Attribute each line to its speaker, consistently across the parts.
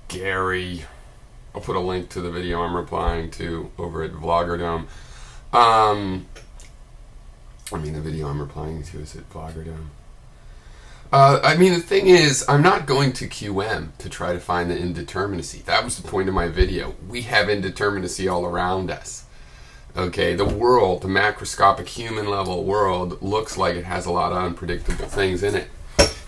Speaker 1: Gary. I'll put a link to the video I'm replying to over at Vloggerdome. The video I'm replying to is at Vloggerdome. The thing is, I'm not going to QM to try to find the indeterminacy. That was the point of my video. We have indeterminacy all around us. Okay, the world, the macroscopic human level world, looks like it has a lot of unpredictable things in it.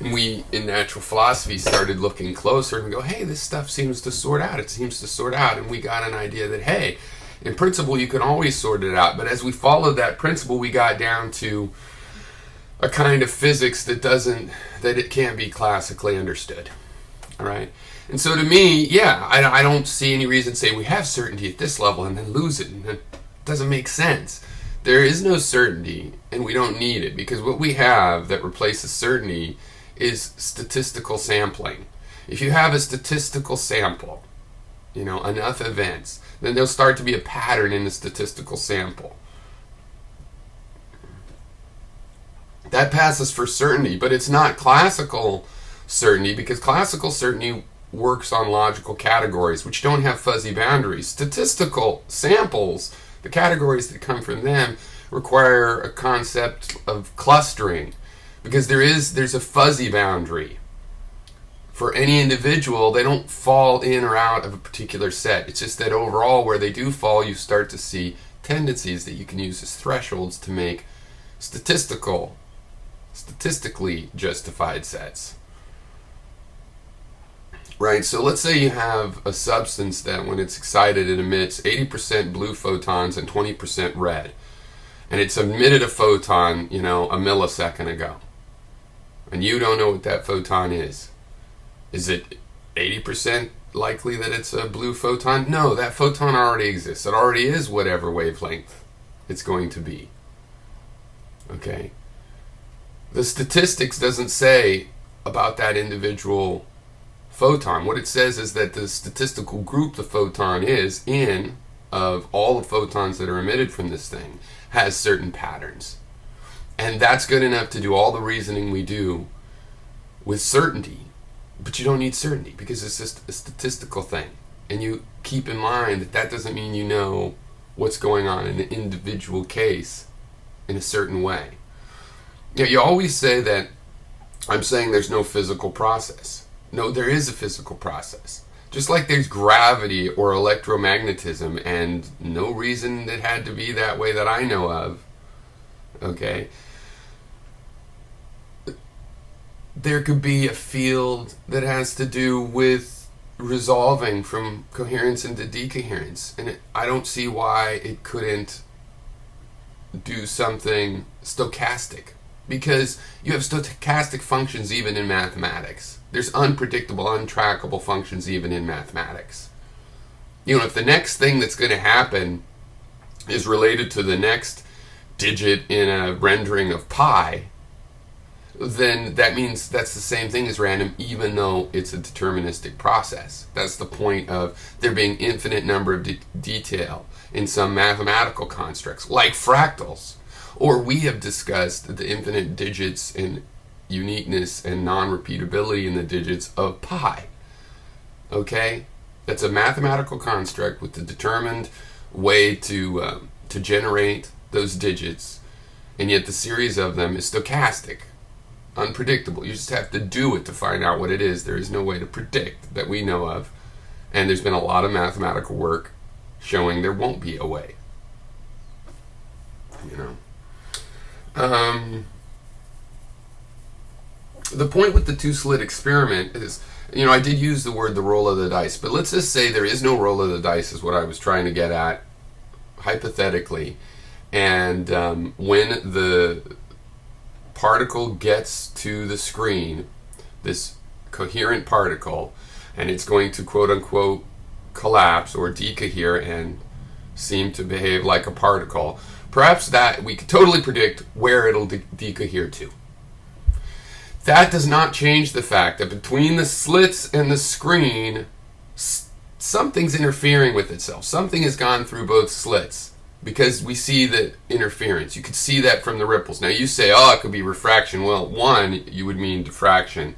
Speaker 1: And we, in natural philosophy, started looking closer and we go, hey, this stuff seems to sort out. It seems to sort out. And we got an idea that, hey, in principle, you can always sort it out. But as we followed that principle, we got down to a kind of physics that it can't be classically understood. All right? And so to me, yeah, I don't see any reason to say we have certainty at this level and then lose it. And it doesn't make sense. There is no certainty, and we don't need it, because what we have that replaces certainty is statistical sampling. If you have a statistical sample, enough events, then there'll start to be a pattern in the statistical sample. That passes for certainty, but it's not classical certainty, because classical certainty works on logical categories, which don't have fuzzy boundaries. Statistical samples, the categories that come from them, require a concept of clustering, because there's a fuzzy boundary. For any individual, they don't fall in or out of a particular set. It's just that overall, where they do fall, you start to see tendencies that you can use as thresholds to make statistically justified sets. Right, so let's say you have a substance that when it's excited, it emits 80% blue photons and 20% red. And it's emitted a photon, a millisecond ago. And you don't know what that photon is. Is it 80% likely that it's a blue photon? No, that photon already exists. It already is whatever wavelength it's going to be. Okay? The statistics doesn't say about that individual photon. What it says is that the statistical group the photon is in, of all the photons that are emitted from this thing, has certain patterns. And that's good enough to do all the reasoning we do with certainty. But you don't need certainty, because it's just a statistical thing. And you keep in mind that doesn't mean you know what's going on in an individual case in a certain way. You always say that I'm saying there's no physical process. No, there is a physical process. Just like there's gravity or electromagnetism, and no reason it had to be that way that I know of. Okay? There could be a field that has to do with resolving from coherence into decoherence. And I don't see why it couldn't do something stochastic. Because you have stochastic functions even in mathematics. There's unpredictable, untrackable functions even in mathematics. If the next thing that's going to happen is related to the next digit in a rendering of pi, then that means that's the same thing as random, even though it's a deterministic process. That's the point of there being infinite number of detail in some mathematical constructs, like fractals. Or we have discussed the infinite digits and uniqueness and non-repeatability in the digits of pi. Okay? That's a mathematical construct with the determined way to generate those digits, and yet the series of them is stochastic, unpredictable. You just have to do it to find out what it is. There is no way to predict that we know of, and there's been a lot of mathematical work showing there won't be a way. The point with the two-slit experiment is, I did use the word the roll of the dice, but let's just say there is no roll of the dice is what I was trying to get at, hypothetically. And when the particle gets to the screen, this coherent particle, and it's going to quote-unquote collapse or decohere and seem to behave like a particle, perhaps that we could totally predict where it'll decohere to. That does not change the fact that between the slits and the screen, something's interfering with itself. Something has gone through both slits, because we see the interference. You could see that from the ripples. Now you say, it could be refraction. Well, one, you would mean diffraction.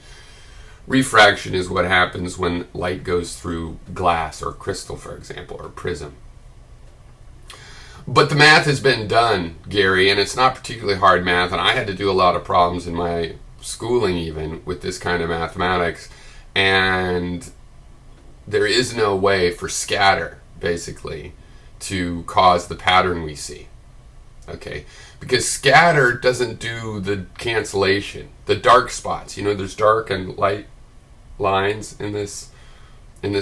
Speaker 1: Refraction is what happens when light goes through glass or crystal, for example, or prism. But the math has been done, Gary, and it's not particularly hard math, and I had to do a lot of problems in my schooling even with this kind of mathematics, and there is no way for scatter, basically, to cause the pattern we see. Okay? Because scatter doesn't do the cancellation, the dark spots. You know, there's dark and light lines in this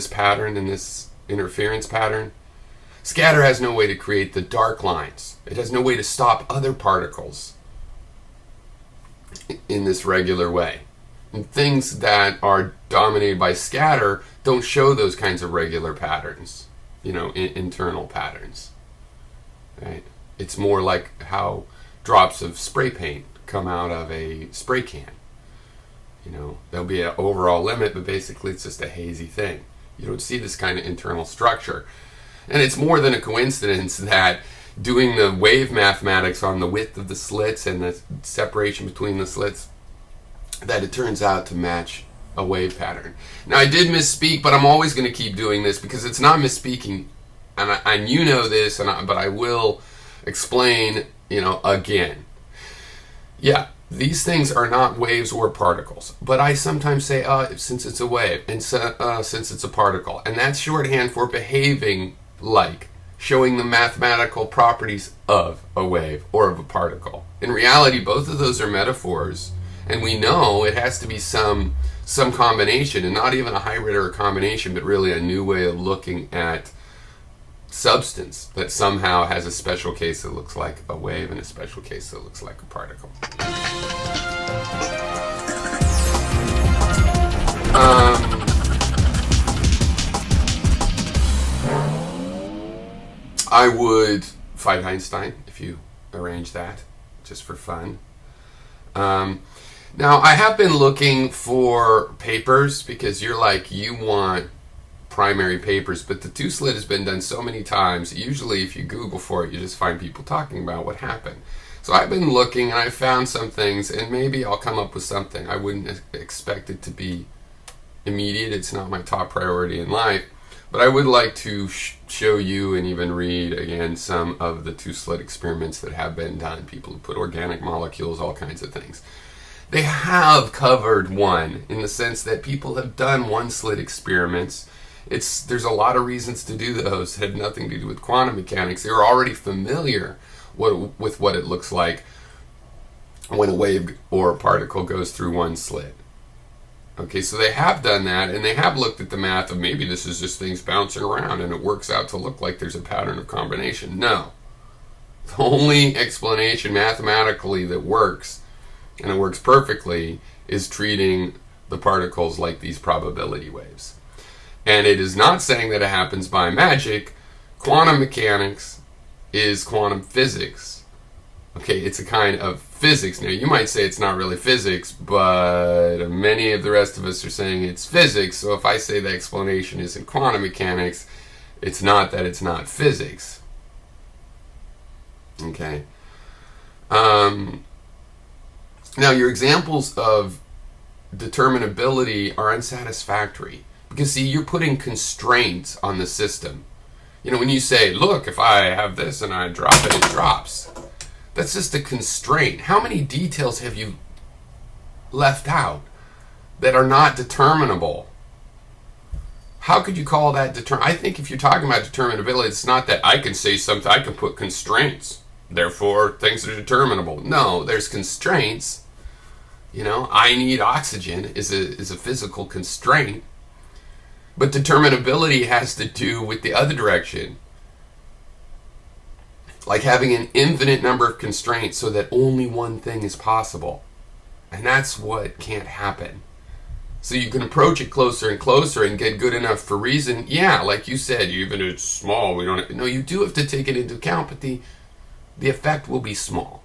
Speaker 1: pattern, in this interference pattern. Scatter has no way to create the dark lines. It has no way to stop other particles in this regular way. And things that are dominated by scatter don't show those kinds of regular patterns, you know, internal patterns. Right? It's more like how drops of spray paint come out of a spray can. You know, there'll be an overall limit, but basically it's just a hazy thing. You don't see this kind of internal structure. And it's more than a coincidence that doing the wave mathematics on the width of the slits and the separation between the slits, that it turns out to match a wave pattern. Now, I did misspeak, but I'm always going to keep doing this because it's not misspeaking, and you know this, but I will explain, you know, again. Yeah, these things are not waves or particles, but I sometimes say, since it's a wave, and since it's a particle, and that's shorthand for behaving like, showing the mathematical properties of a wave or of a particle. In reality, both of those are metaphors, and we know it has to be some combination, and not even a hybrid or a combination, but really a new way of looking at substance that somehow has a special case that looks like a wave and a special case that looks like a particle. I would fight Einstein if you arrange that, just for fun. Now, I have been looking for papers because you're like, you want primary papers, but the two-slit has been done so many times. Usually, if you Google for it, you just find people talking about what happened. So I've been looking, and I found some things, and maybe I'll come up with something. I wouldn't expect it to be immediate. It's not my top priority in life. But I would like to show you and even read again some of the two-slit experiments that have been done. People who put organic molecules, all kinds of things. They have covered one in the sense that people have done one-slit experiments. There's a lot of reasons to do those. It had nothing to do with quantum mechanics. They were already familiar with what it looks like when a wave or a particle goes through one slit. Okay, so they have done that, and they have looked at the math of maybe this is just things bouncing around and it works out to look like there's a pattern of combination. No. The only explanation mathematically that works, and it works perfectly, is treating the particles like these probability waves. And it is not saying that it happens by magic. Quantum mechanics is quantum physics. Okay, it's a kind of physics. Now, you might say it's not really physics, but many of the rest of us are saying it's physics. So if I say the explanation isn't quantum mechanics, it's not that it's not physics. Okay. Now, your examples of determinability are unsatisfactory. Because, see, you're putting constraints on the system. You know, when you say, look, if I have this and I drop it, it drops. That's just a constraint. How many details have you left out that are not determinable? How could you call that I think if you're talking about determinability, it's not that I can say something, I can put constraints. Therefore, things are determinable. No, there's constraints. You know, I need oxygen is a physical constraint. But determinability has to do with the other direction. Like having an infinite number of constraints so that only one thing is possible. And that's what can't happen. So you can approach it closer and closer and get good enough for reason. Yeah, like you said, even if it's small, no, you do have to take it into account, but the effect will be small.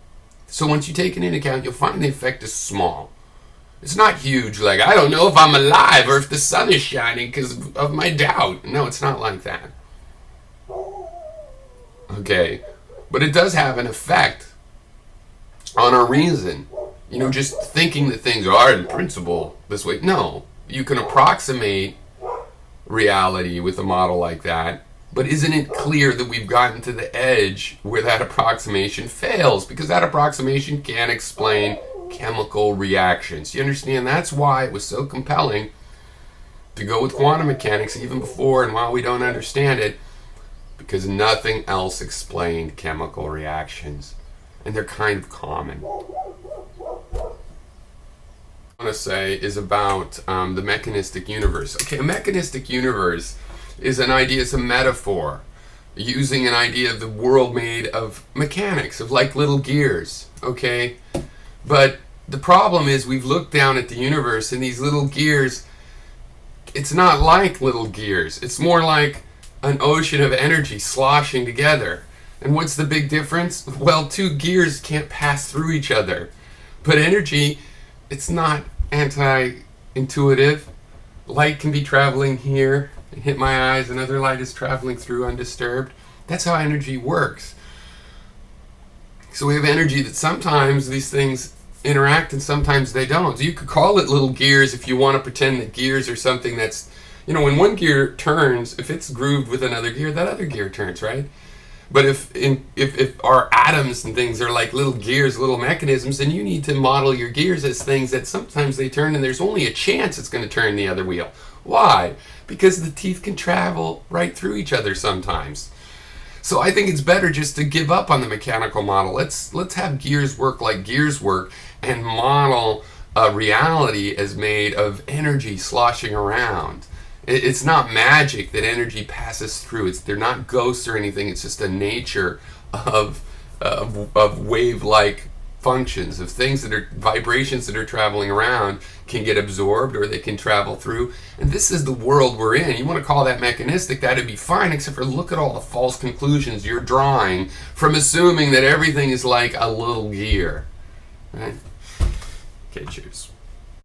Speaker 1: So once you take it into account, you'll find the effect is small. It's not huge, like, I don't know if I'm alive or if the sun is shining because of my doubt. No, it's not like that. Okay, but it does have an effect on our reason. You know, just thinking that things are in principle this way. No, you can approximate reality with a model like that, but isn't it clear that we've gotten to the edge where that approximation fails? Because that approximation can't explain chemical reactions. You understand? That's why it was so compelling to go with quantum mechanics even before and while we don't understand it, because nothing else explained chemical reactions. And they're kind of common. What I want to say is about the mechanistic universe. Okay, a mechanistic universe is an idea, it's a metaphor, using an idea of the world made of mechanics, of like little gears, okay? But the problem is we've looked down at the universe and these little gears, it's not like little gears. It's more like an ocean of energy sloshing together. And what's the big difference? Well, two gears can't pass through each other. But energy, it's not anti-intuitive. Light can be traveling here and hit my eyes, another light is traveling through undisturbed. That's how energy works. So we have energy that sometimes these things interact and sometimes they don't. So you could call it little gears if you want to pretend that gears are something that's, when one gear turns, if it's grooved with another gear, that other gear turns, right? But if our atoms and things are like little gears, little mechanisms, then you need to model your gears as things that sometimes they turn and there's only a chance it's going to turn the other wheel. Why? Because the teeth can travel right through each other sometimes. So I think it's better just to give up on the mechanical model. Let's have gears work like gears work and model a reality as made of energy sloshing around. It's not magic that energy passes through. They're not ghosts or anything. It's just a nature of wave-like functions, of things that are vibrations that are traveling around can get absorbed or they can travel through. And this is the world we're in. You want to call that mechanistic, that'd be fine, except for look at all the false conclusions you're drawing from assuming that everything is like a little gear. Right? Okay, cheers.